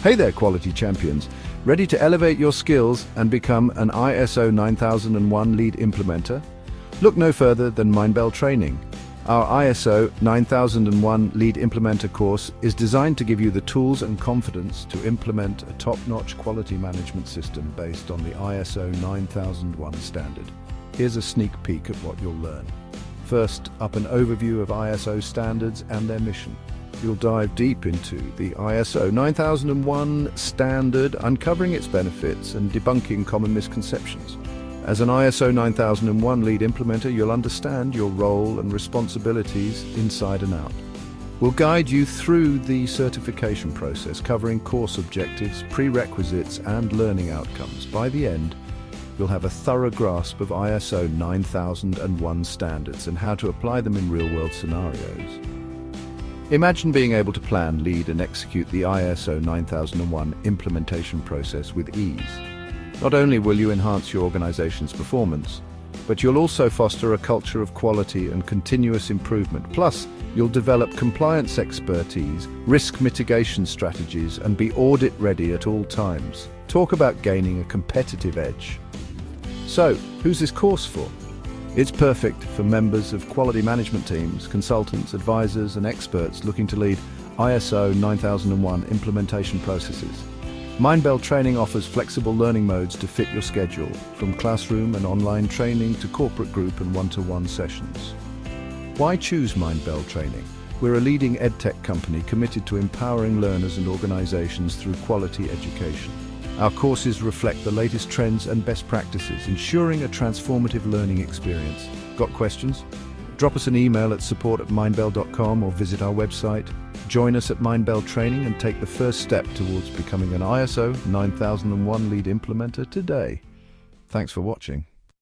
Hey there, quality champions. Ready to elevate your skills and become an ISO 9001 lead implementer? Look no further than Mindbell Training. Our ISO 9001 lead implementer course is designed to give you the tools and confidence to implement a top-notch quality management system based on the ISO 9001 standard. Here's a sneak peek at what you'll learn. First, up an overview of ISO standards and their mission. You'll dive deep into the ISO 9001 standard, uncovering its benefits and debunking common misconceptions. As an ISO 9001 lead implementer, you'll understand your role and responsibilities inside and out. We'll guide you through the certification process, covering course objectives, prerequisites, and learning outcomes. By the end, you'll have a thorough grasp of ISO 9001 standards and how to apply them in real-world scenarios. Imagine being able to plan, lead, and execute the ISO 9001 implementation process with ease. Not only will you enhance your organization's performance, but you'll also foster a culture of quality and continuous improvement. Plus, you'll develop compliance expertise, risk mitigation strategies, and be audit-ready at all times. Talk about gaining a competitive edge. So, who's this course for? It's perfect for members of quality management teams, consultants, advisors, and experts looking to lead ISO 9001 implementation processes. Mindbell Training offers flexible learning modes to fit your schedule, from classroom and online training to corporate group and one-to-one sessions. Why choose Mindbell Training? We're a leading edtech company committed to empowering learners and organizations through quality education. Our courses reflect the latest trends and best practices, ensuring a transformative learning experience. Got questions? Drop us an email at support@mindbell.com or visit our website. Join us at Mindbell Training and take the first step towards becoming an ISO 9001 lead implementer today. Thanks for watching.